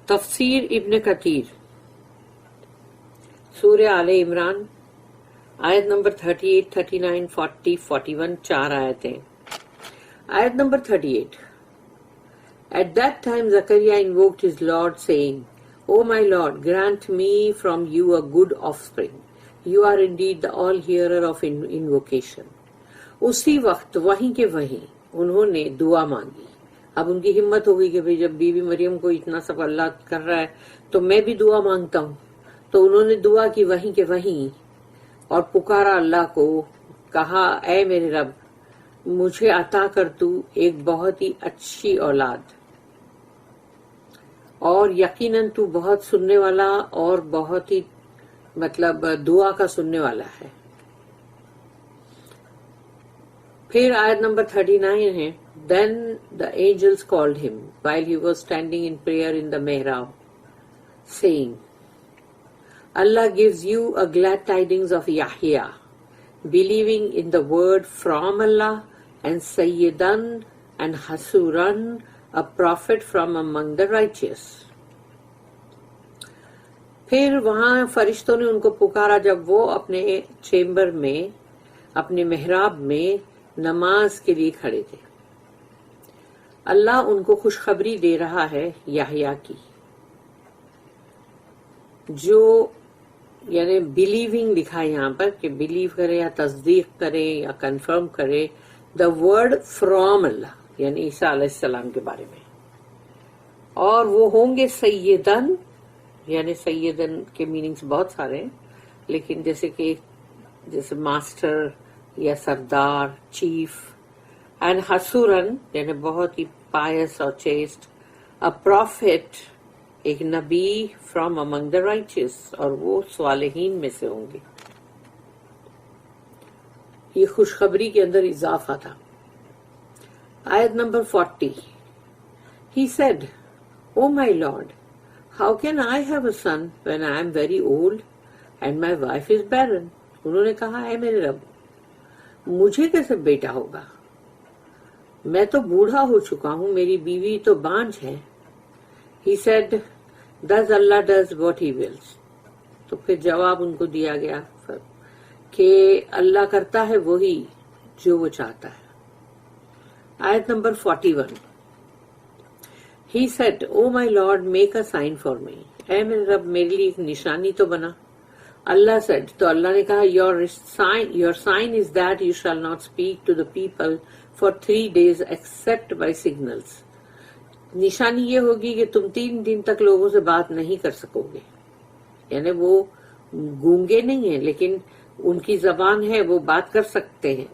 تفسیر ابن کثیر سورہ آل عمران آیت نمبر 38, 39, 40, 41 چار آیتیں. آیت number 38. At that time Zachariah invoked his Lord saying, O my Lord, grant me from you a good offspring. You are indeed the all-hearer of invocation. اسی وقت وہیں کے وہیں انہوں نے دعا مانگی. اب ان کی ہمت ہو گئی کہ جب بی بی مریم کو اتنا سب اللہ کر رہا ہے تو میں بھی دعا مانگتا ہوں. تو انہوں نے دعا کی وہیں کے وہیں اور پکارا اللہ کو. کہا اے میرے رب مجھے عطا کر تو ایک بہت ہی اچھی اولاد، اور یقیناً تو بہت سننے والا اور بہت ہی دعا کا سننے والا ہے. پھر آیت نمبر 39 ہے. Then the angels called him while he was standing in prayer in the mihrab, saying, Allah gives you a glad tidings of Yahya, believing in the word from Allah, and Sayyidan and Hasuran, a prophet from among the righteous. پھر وہاں فرشتوں نے ان کو پکارا جب وہ اپنے chamber میں اپنے محراب میں نماز کے لیے کھڑے تھے. اللہ ان کو خوشخبری دے رہا ہے یحییٰ کی، جو یعنی بلیونگ لکھا ہے یہاں پر کہ بلیو کرے یا تصدیق کرے یا کنفرم کرے دا ورڈ فرام اللہ، یعنی عیسیٰ علیہ السلام کے بارے میں. اور وہ ہوں گے سیدن، یعنی سیدن کے میننگز بہت سارے ہیں، لیکن جیسے ماسٹر یا سردار، چیف. اینڈ حسورن یعنی بہت ہی پائس اور چیسٹ. اے پروفٹ ایک نبی فرام امنگ دا رائچس، اور وہ صالحین میں سے ہوں گے. یہ خوشخبری کے اندر اضافہ تھا. آیت number 40. He said, O my Lord, how can I have a son when I am very old and my wife is barren? انہوں نے کہا اے میرے رب مجھے کیسے بیٹا ہوگا، میں تو بوڑھا ہو چکا ہوں، میری بیوی تو بانجھ ہے. He said, Thus Allah does what he wills. تو پھر جواب ان کو دیا گیا کہ اللہ کرتا ہے وہی جو وہ چاہتا ہے. آیت number 41. He said, O my Lord, make a sign for me. اے میرے رب میرے لیے ایک نشانی تو بنا. اللہ said, تو اللہ نے کہا your sign is that you shall not speak to the people for 3 days except by signals. نشانی یہ ہوگی کہ تم 3 دن تک لوگوں سے بات نہیں کر سکو گے. یعنی وہ گونگے نہیں ہیں لیکن ان کی زبان ہے، وہ بات کر سکتے ہیں،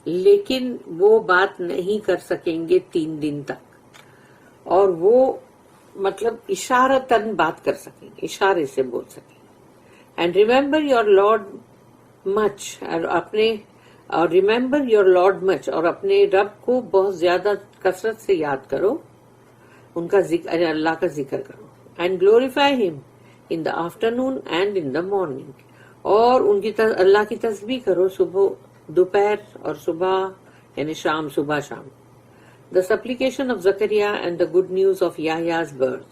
لیکن وہ بات نہیں کر سکیں گے 3 دن تک. اور وہ اشارتاً بات کر سکیں گے، اشارے سے بول سکیں. And remember your Lord much، اور remember your Lord much، اور اپنے رب کو بہت زیادہ کثرت سے یاد کرو، ان کا ذکر، اللہ کا ذکر کرو. And glorify him in the afternoon and in the morning، اور ان کی اللہ کی تسبیح کرو صبح دوپہر اور صبح یعنی شام، صبح شام. The supplication of Zachariah and the good news of Yahya's birth.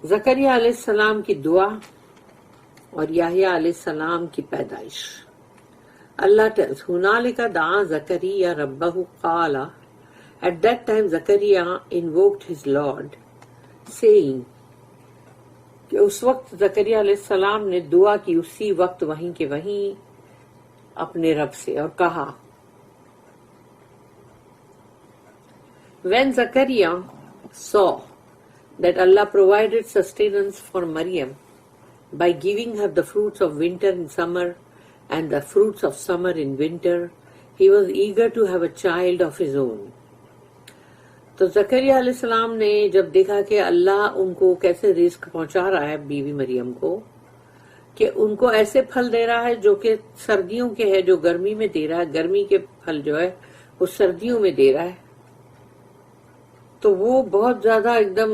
زکریا علیہ السلام کی دعا اور یحییٰ علیہ السلام کی پیدائش. اللہ tells, ہنالک دعا زکریا ربہ قال. At that time Zachariah invoked his Lord, saying کہ اس وقت زکریا علیہ السلام نے دعا کی اسی وقت وہیں کے وہیں اپنے رب سے، اور کہا When Zachariah saw that Allah provided sustenance for Maryam by giving her the fruits of winter in summer and the fruits of summer in winter, he was eager to have a child of his own. تو زکریا علیہ السلام نے جب دیکھا کہ اللہ ان کو کیسے رزق پہنچا رہا ہے بیوی مریم کو، کہ ان کو ایسے پھل دے رہا ہے جو کہ سردیوں کے ہے، جو گرمی میں دے رہا ہے، گرمی کے پھل جو ہے وہ سردیوں میں دے رہا ہے. تو وہ بہت زیادہ ایک دم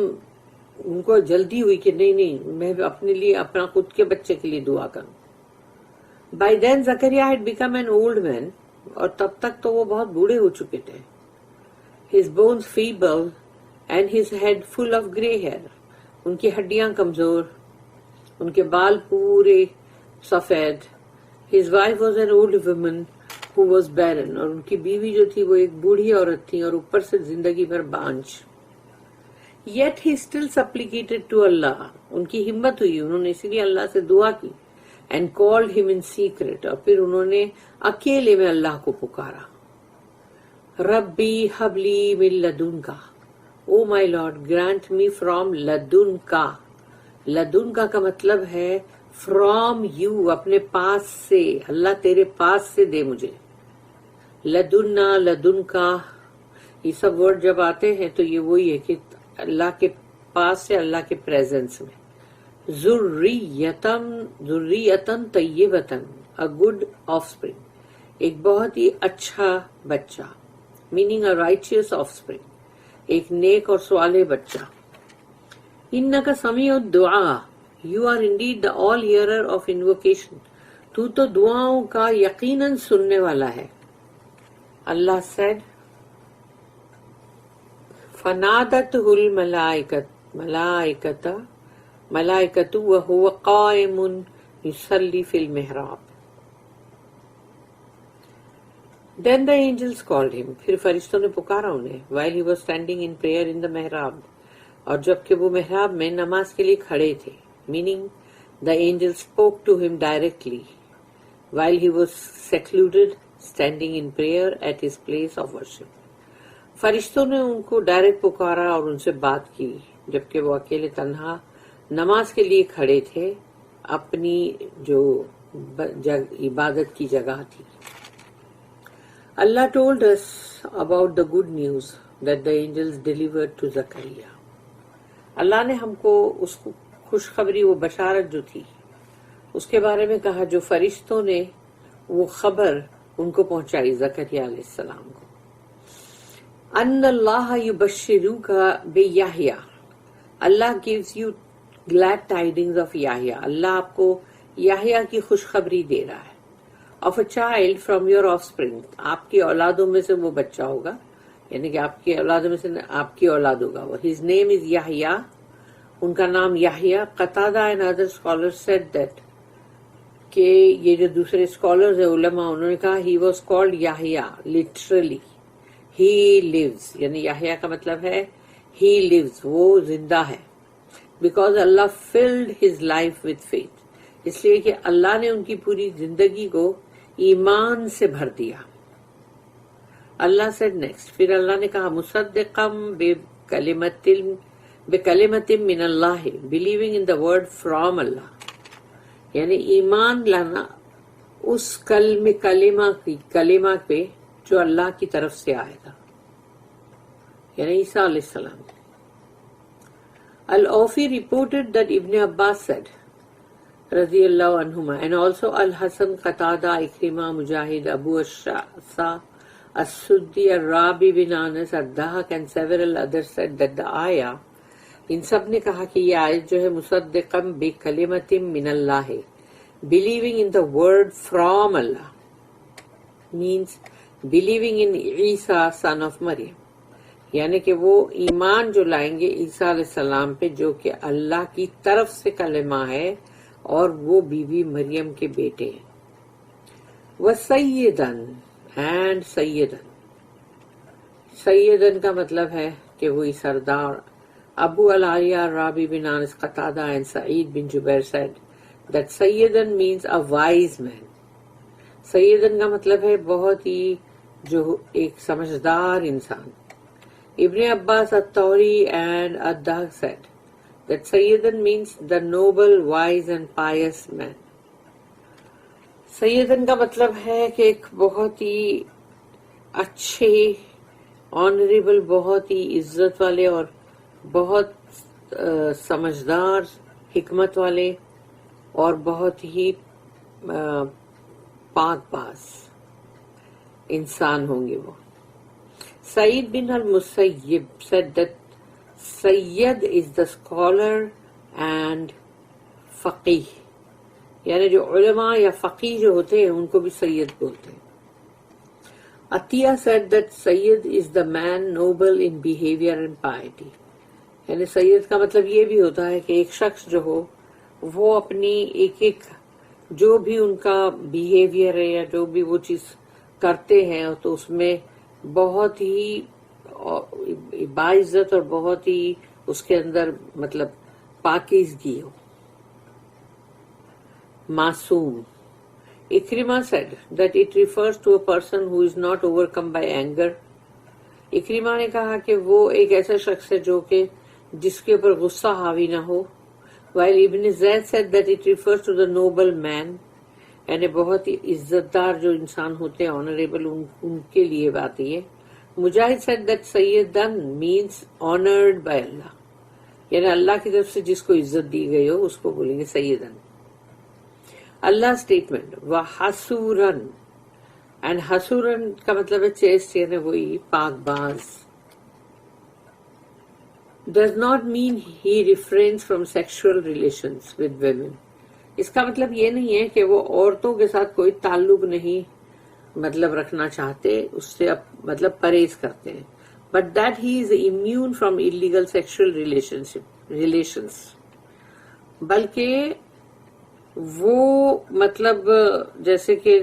ان کو جلدی ہوئی کہ نہیں میں اپنے لیے، اپنا خود کے بچے کے لیے دعا کروں. By then Zachariah had become an old man، اور تب تک تو وہ بہت بوڑھے ہو چکے تھے. His bones feeble and his head full of gray hair، ان کی ہڈیاں کمزور، ان کے بال پورے سفید. His wife was an old woman who was barren. اور ان کی بیوی جو تھی وہ ایک بوڑھی عورت تھی اور اوپر سے زندگی بھر بانجھ. Yet he still supplicated to Allah. ان کی ہمت ہوئی، انہوں نے اسی لیے اللہ سے دعا کی. And called him in secret. اور پھر انہوں نے اکیلے میں اللہ کو پکارا. ربی حبلی من لدنکا. او مائی لارڈ گرانٹ می فرام لدنکا. لدنکا کا مطلب ہے فرام یو، اپنے پاس سے. اللہ تیرے پاس سے دے مجھے. لدنا، لدنکا، یہ سب ورڈ جب آتے ہیں تو یہ وہی ہے کہ اللہ کے پاس سے، اللہ کے پریزنس میں. ذریتن طیبتن، a good offspring، ایک بہت ہی اچھا بچہ. meaning a righteous offspring، ایک نیک اور صالح بچہ. انک سمیع الدعاء، you are indeed the all hearer of invocation، تو تو دعاؤں کا یقیناً سننے والا ہے. اللہ said فنادته الملائکۃ وهو قائم يصلي في المحراب. Then the angels called him، پھر فرشتوں نے پکارا انہیں. while he was standing in prayer in the mihrab، اور جبکہ وہ محراب میں نماز کے لیے کھڑے تھے. meaning the angels spoke to him directly while he was secluded standing in prayer at his place of worship. فرشتوں نے ان کو ڈائریکٹ پکارا اور ان سے بات کی جبکہ وہ اکیلے تنہا نماز کے لیے کھڑے تھے، اپنی جو عبادت کی جگہ تھی. Allah told us about the good news that the angels delivered to Zakaria. اللہ نے ہم کو اس خوشخبری، وہ بشارت جو تھی اس کے بارے میں کہا جو فرشتوں نے وہ خبر ان کو پہنچائی زکریا علیہ السلام کو. ان اللہ یبشروک بیحییٰ، اللہ gives you glad tidings of یحییٰ، اللہ آپ کو یحییٰ کی خوشخبری دے رہا ہے. of a child from your offspring، آپ کی اولادوں میں سے وہ بچہ ہوگا، یعنی کہ آپ کی اولادوں میں سے آپ کی اولاد ہوگا. his name is یحییٰ، ان کا نام یحییٰ. قتادہ and other scholars said that، کہ یہ جو دوسرے اسکالرز ہیں علماء، انہوں نے کہا he was called Yahya literally، he lives، یعنی یحییٰ کا مطلب ہے he lives، وہ زندہ ہے. because Allah filled his life with faith، اس لیے کہ اللہ نے ان کی پوری زندگی کو ایمان سے بھر دیا. اللہ said next، پھر اللہ نے کہا مصدقا بکلمۃ من اللہ، believing in the word from اللہ، یعنی ایمان لانا اس کلمہ پہ جو اللہ کی طرف سے آئے گا، یعنی عیسیٰ علیہ السلام. Al-Awfi reported that Ibn Abbas said رضی اللہ عنہما and also Al-Hasan، Qatada، Ikrimah، Mujahid، Abu Ash'asa، As-Suddi، Ar-Rabi bin Anas، Ad-Dahak and several others said that the ayah، ان سب نے کہا کہ یہ آیت جو ہے مصدقا بکلمۃ من اللہ، believing in the word from Allah، means believing in Isa son of Maryam، یعنی کہ وہ ایمان جو لائیں گے عیسیٰ علیہ السلام پہ جو کہ اللہ کی طرف سے کلمہ ہے اور وہ بیوی مریم کے بیٹے ہیں. وَسَيِّدًا اینڈ سیدن، سیدن کا مطلب ہے کہ وہی سردار. ابو العالیہ رابی بن انس، قتادہ and Saeed bin Jubair said that سیدن means a wise man. سیدن کا مطلب ہے بہت ہی جو ایک سمجھدار انسان. ابن عباس الطوری and Ad-Dahak said that Sayyidan means the noble, wise and pious man. سیدن کا مطلب ہے کہ ایک بہت ہی اچھے، آنریبل، بہت ہی عزت والے اور بہت سمجھدار، حکمت والے اور بہت ہی پاک باز انسان ہوں گے وہ. سعید بن المسیب said that Syed is the scholar and فقیح، یعنی جو علماء یا فقیح جو ہوتے ہیں ان کو بھی سید بولتے ہیں. Atiya said that Syed is the man noble in behaviour and piety, یعنی سید کا مطلب یہ بھی ہوتا ہے کہ ایک شخص جو ہو وہ اپنی ایک جو بھی ان کا بیہیویئر ہے یا جو بھی وہ چیز کرتے ہیں تو اس میں بہت ہی باعزت اور بہت ہی اس کے اندر مطلب پاکیزگی ہو، معصوم. Ikrimah said that it refers to a person who is not overcome by anger. اکریمہ نے کہا کہ وہ ایک ایسا شخص ہے جو کہ جس کے اوپر غصہ حاوی نہ ہو. while Ibn Zayd said that it refers to the noble man, یعنی بہت ہی عزت دار جو انسان ہوتے ہیں آنریبل ان کے لیے بات یہ. مجاہد said that سیدن means honored by Allah, یعنی اللہ کی طرف سے جس کو عزت دی گئی ہو اس کو بولیں گے سیدن. اللہ اسٹیٹمنٹ وحسورن، اینڈ حسورن کا مطلب ہے چیسٹ، یعنی وہی پاک باز. Does not mean he refrains from sexual relations with women. اس کا مطلب یہ نہیں ہے کہ وہ عورتوں کے ساتھ کوئی تعلق نہیں مطلب رکھنا چاہتے، اس سے مطلب پرہیز کرتے ہیں. But that he is immune from illegal sexual relations, بلکہ وہ مطلب جیسے کہ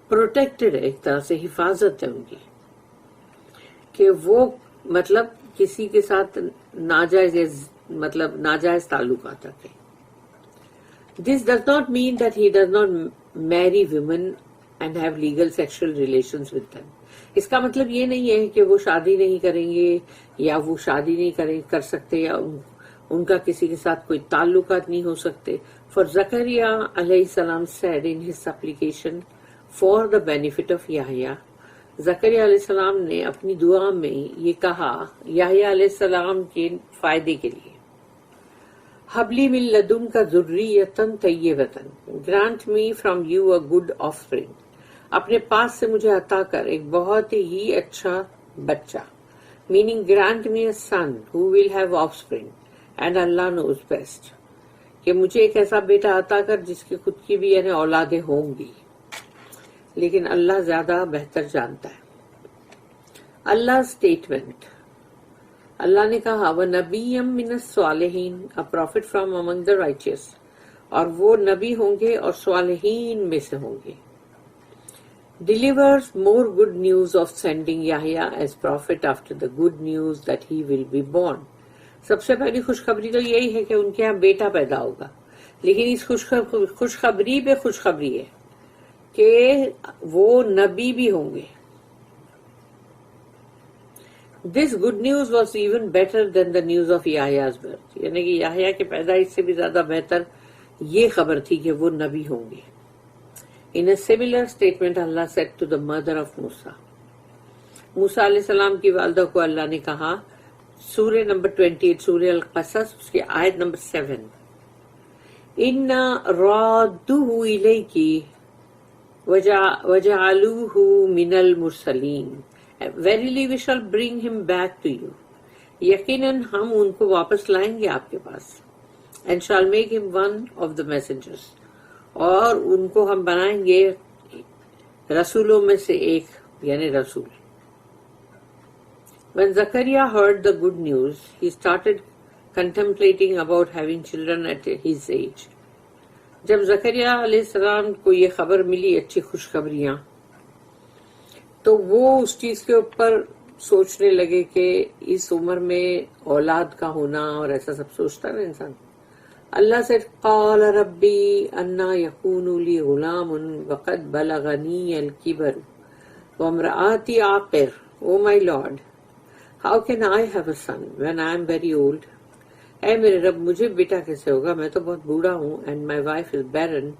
پروٹیکٹڈ ہے، ایک طرح سے حفاظت ہے ان کی کہ وہ مطلب کسی کے ساتھ ناجائز تعلقات رکھے. This does not mean that he does not marry women and have legal sexual relations with them. اس کا مطلب یہ نہیں ہے کہ وہ شادی نہیں کریں گے یا وہ شادی نہیں کر سکتے یا ان کا کسی کے ساتھ کوئی تعلقات نہیں ہو سکتے. For Zakaria علیہ السلام said in his supplication for the benefit of Yahya, زکریا علیہ السلام نے اپنی دعا میں یہ کہا یحییٰ علیہ السلام کے فائدے کے لیے. حبلی من لدنک ذریۃ طیبۃ، grant me from you a good offspring. اپنے پاس سے مجھے عطا کر ایک بہت ہی اچھا بچہ. meaning grant me a son who will have offspring and Allah knows best. کہ مجھے ایک ایسا بیٹا عطا کر جس کی خود کی بھی یعنی اولادیں ہوں گی، لیکن اللہ زیادہ بہتر جانتا ہے. اللہ اسٹیٹمنٹ، اللہ نے کہا وَنَبِيًّا مِّنَ الصَّالِحِينَ، a prophet from among the righteous، اور وہ نبی ہوں گے اور صالحین میں سے ہوں گے. delivers more good news of sending Yahya as prophet after the good news that he will be born. سب سے پہلی خوشخبری تو یہی ہے کہ ان کے ہاں بیٹا پیدا ہوگا، لیکن اس خوشخبری پہ خوشخبری ہے کہ وہ نبی بھی ہوں گے. This good news was even better than the news of Yahya's birth، یعنی کہ یحییٰ کے پیدائش سے بھی زیادہ بہتر یہ خبر تھی کہ وہ نبی ہوں گے. In a similar statement Allah said to the mother of Musa، موسیٰ علیہ السلام کی والدہ کو اللہ نے کہا سورہ نمبر 28 سورہ القصص اس کی آیت نمبر 7، اِنَّا رَادُّهُ إِلَيْكِ وَجَعَلُوهُ مِنَ الْمُرْسَلِينَ، verily we shall bring him back to you، یقیناً ہم ان کو واپس لائیں گے آپ کے پاس. and shall make him one of the messengers، اور ان کو ہم بنائیں گے رسولوں میں سے ایک یعنی رسول. When Zakaria heard the good news, he started contemplating about having children at his age. جب زکریا علیہ السلام کو یہ خبر ملی اچھی خوشخبریاں، تو وہ اس چیز کے اوپر سوچنے لگے کہ اس عمر میں اولاد کا ہونا اور ایسا سب سوچتا نا انسان. اللہ سے قال ربی انا یکون لی غلام وقد بلغنی الکبر وامرأتی عاقر. او مائی lord, How can I have a son when I am very old؟ اے میرے رب مجھے بیٹا کیسے ہوگا، میں تو بہت بوڑھا ہوں. and my wife is barren،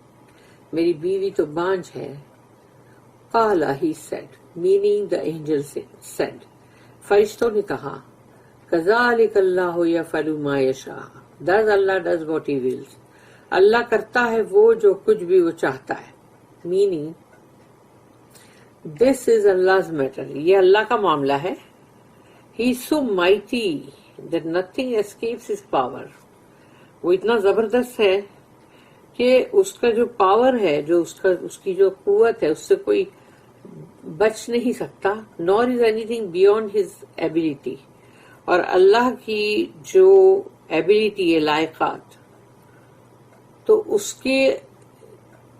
میری بیوی تو بانجھ ہے. قال he said، meaning the angel said، فرشتوں نے کہا كذلك اللہ يفعل ما يشاء، thus Allah does what he wills، اللہ کرتا ہے وہ جو کچھ بھی وہ چاہتا ہے. meaning this is Allah's matter، یہ اللہ کا معاملہ ہے. He is so mighty that nothing escapes his power، وہ اتنا زبردست ہے کہ اس کا جو پاور ہے، جو اس کی جو قوت ہے، اس سے کوئی بچ نہیں سکتا. nor is anything beyond his ability، اور اللہ کی جو ایبلٹی ہے لائقات، تو اس کے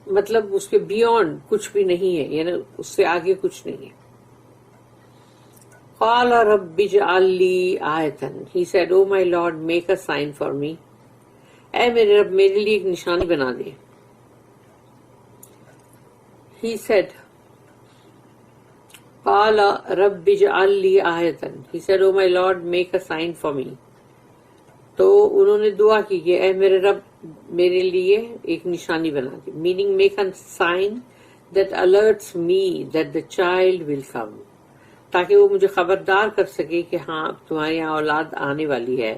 مطلب اس کے بیونڈ کچھ بھی نہیں ہے، یعنی اس سے آگے کچھ نہیں ہے. قال رب اجعل لی آیۃ، he said, oh my Lord, make a sign for me. اے میرے رب میرے لیے ایک نشانی بنا دے. He said, قال رب اجعل لی آیۃ، he said, oh my Lord, make a sign for me. تو انہوں نے دعا کی کہ اے میرے رب میرے لیے ایک نشانی بنا دے. Meaning make a sign that alerts me that the child will come, تاکہ وہ مجھے خبردار کر سکے کہ ہاں تمہارے یہاں اولاد آنے والی ہے.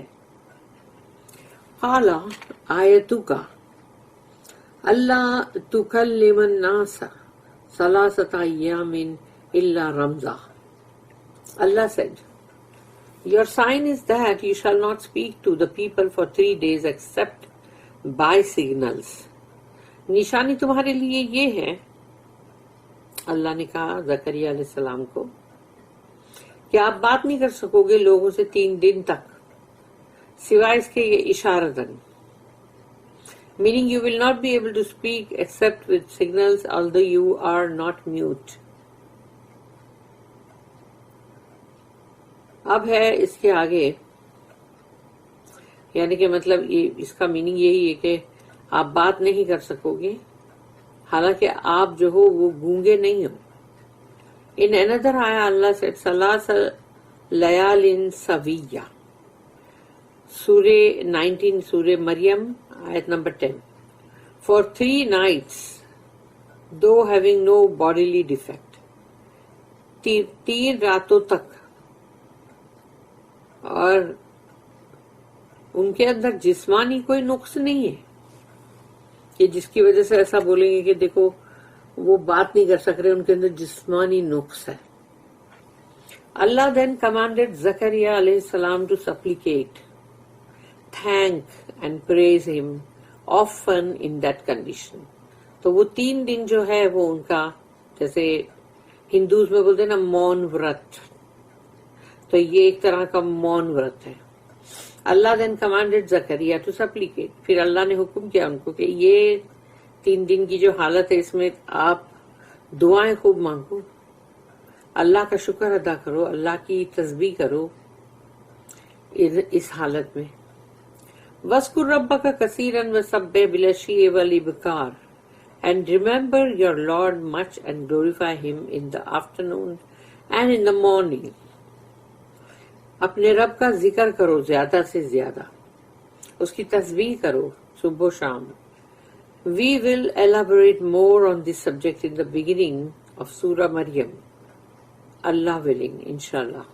قال آیتک اللہ تکلم الناس ثلاثۃ ایام الا Ramza. Allah said, your sign is that you shall not speak to the people for 3 days except by signals. نشانی تمہارے لیے یہ ہے، اللہ نے کہا زکریا علیہ السلام کو، کہ آپ بات نہیں کر سکو گے لوگوں سے 3 دن تک سوائے اس کے یہ اشارتاً. Meaning you will not be able to speak except with signals although you are not mute. اب ہے اس کے آگے، یعنی کہ مطلب اس کا میننگ یہی ہے کہ آپ بات نہیں کر سکو گے حالانکہ آپ جو ہو وہ گونگے نہیں ہو. In another ayah Allah said ثلاث لیال سویہ، سورہ 19 سورہ مریم آیت number 10. For 3 nights though having no bodily defect، 3 راتوں تک اور ان کے اندر جسمانی کوئی نقص نہیں ہے کہ جس کی وجہ سے ایسا بولیں گے کہ دیکھو وہ بات نہیں کر سک رہے، ان کے اندر جسمانی نقص ہے. اللہ then commanded Zakaria علیہ السلام to supplicate, thank and praise him often in that condition. تو وہ 3 دن جو ہے وہ ان کا، جیسے ہندوز میں بولتے ہیں نا مون ورت، تو یہ ایک طرح کا مون ورت ہے. اللہ then commanded Zakaria to supplicate، پھر اللہ نے حکم کیا ان کو کہ یہ 3 دن کی جو حالت ہے اس میں آپ دعائیں خوب مانگو، اللہ کا شکر ادا کرو، اللہ کی تسبیح کرو اس حالت میں. وَاذْكُرْ رَبَّكَ كَثِيرًا وَسَبِّحْ بِالْعَشِيِّ وَالْإِبْكَارِ and remember your Lord much and glorify him in the afternoon and in the morning. اپنے رب کا ذکر کرو زیادہ سے زیادہ، اس کی تسبیح کرو صبح و شام. We will elaborate more on this subject in the beginning of Surah Maryam, Allah willing, inshallah.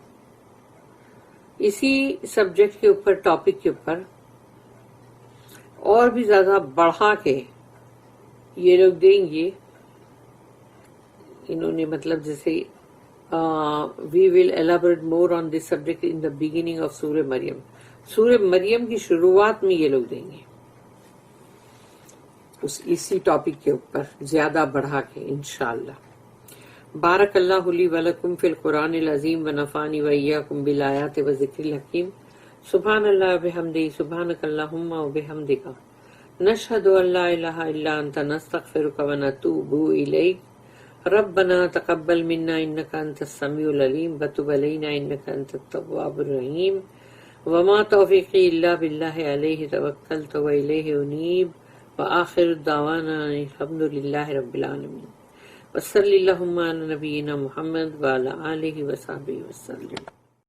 اسی سبجیکٹ کے اوپر، ٹاپک کے اوپر اور بھی زیادہ بڑھا کے یہ لوگ دیں گے. انہوں نے مطلب جیسے we will elaborate more on this subject in the beginning of سورہ مریم، سورہ مریم کی شروعات میں یہ لوگ دیں گے اسی ٹاپک کے اوپر زیادہ بڑھا کے انشاءاللہ. بارک اللہ لی ولکم فی القرآن العظیم ونفعنی وإیاکم بالآیات وذکر الحکیم. سبحان اللہ وبحمدہ، سبحانک اللہم وبحمدک، نشہد ان لا الہ الا انت، نستغفرک ونتوب الیک. ربنا تقبل منا انك انت السميع العليم وتب علينا انك انت التواب الرحيم. وما توفيقي الا بالله عليه توكلت واليه انيب. واخر دعوانا الحمد لله رب العالمين. وصلی اللهم على نبينا محمد وعلى آله وصحبه وسلم.